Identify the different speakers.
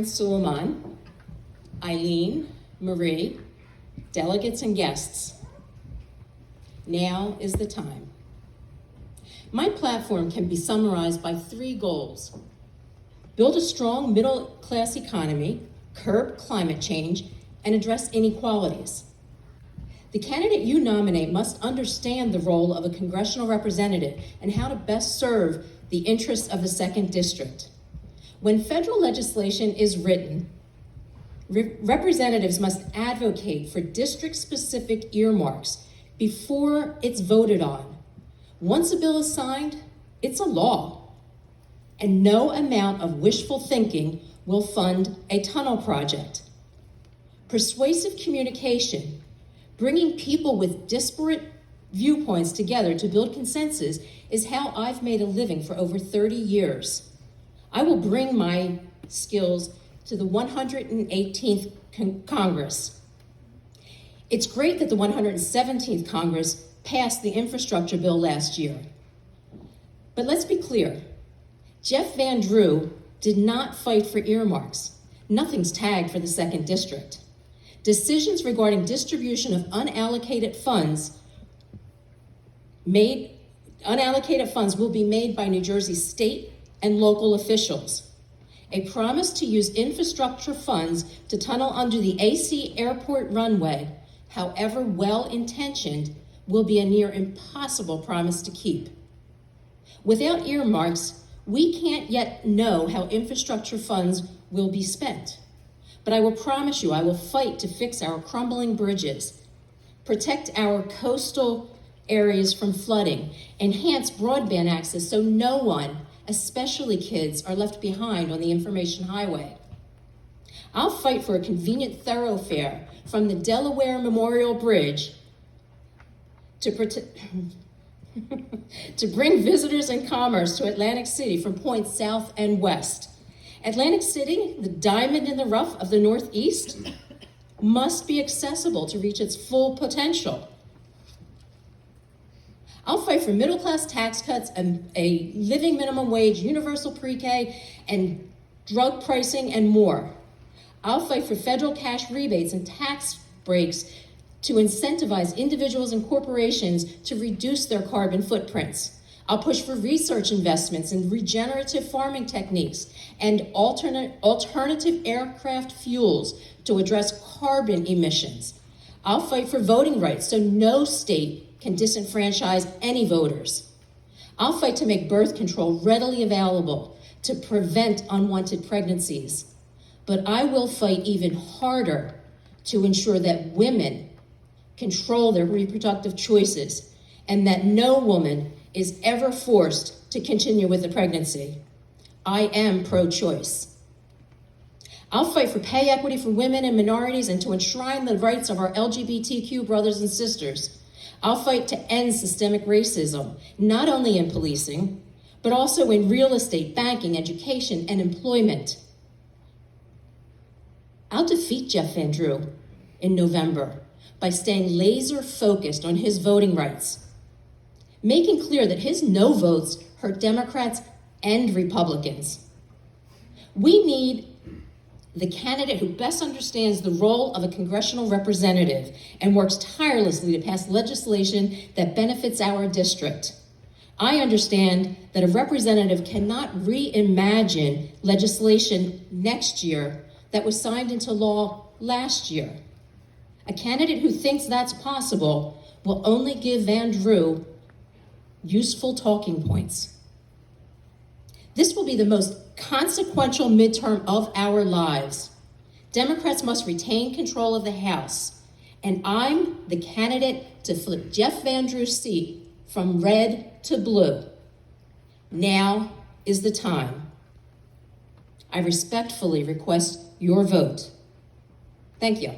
Speaker 1: Suleiman, Eileen, Marie, delegates and guests, now is the time. My platform can be summarized by 3 goals: build a strong middle-class economy, curb climate change, and address inequalities. The candidate you nominate must understand the role of a congressional representative and how to best serve the interests of the 2nd District. When federal legislation is written, representatives must advocate for district-specific earmarks before it's voted on. Once a bill is signed, it's a law. And no amount of wishful thinking will fund a tunnel project. Persuasive communication, bringing people with disparate viewpoints together to build consensus, is how I've made a living for over 30 years. I will bring my skills to the 118th Congress. It's great that the 117th Congress passed the infrastructure bill last year. But let's be clear, Jeff Van Drew did not fight for earmarks. Nothing's tagged for the 2nd District. Decisions regarding distribution of unallocated funds will be made by New Jersey state and local officials. A promise to use infrastructure funds to tunnel under the AC airport runway, however well-intentioned, will be a near impossible promise to keep. Without earmarks, we can't yet know how infrastructure funds will be spent. But I will promise you, I will fight to fix our crumbling bridges, protect our coastal areas from flooding, enhance broadband access so no one, especially kids, are left behind on the information highway. I'll fight for a convenient thoroughfare from the Delaware Memorial Bridge to bring visitors and commerce to Atlantic City from points south and west. Atlantic City, the diamond in the rough of the Northeast, must be accessible to reach its full potential. I'll fight for middle-class tax cuts and a living minimum wage, universal pre-K, and drug pricing and more. I'll fight for federal cash rebates and tax breaks to incentivize individuals and corporations to reduce their carbon footprints. I'll push for research investments in regenerative farming techniques and alternative aircraft fuels to address carbon emissions. I'll fight for voting rights so no state can disenfranchise any voters. I'll fight to make birth control readily available to prevent unwanted pregnancies. But I will fight even harder to ensure that women control their reproductive choices and that no woman is ever forced to continue with a pregnancy. I am pro-choice. I'll fight for pay equity for women and minorities and to enshrine the rights of our LGBTQ brothers and sisters. I'll fight to end systemic racism, not only in policing, but also in real estate, banking, education, and employment. I'll defeat Jeff Van Drew in November by staying laser focused on his voting rights, making clear that his no votes hurt Democrats and Republicans. We need the candidate who best understands the role of a congressional representative and works tirelessly to pass legislation that benefits our district. I understand that a representative cannot reimagine legislation next year that was signed into law last year. A candidate who thinks that's possible will only give Van Drew useful talking points. This will be the most consequential midterm of our lives. Democrats must retain control of the House, and I'm the candidate to flip Jeff Van Drew's seat from red to blue. Now is the time. I respectfully request your vote. Thank you.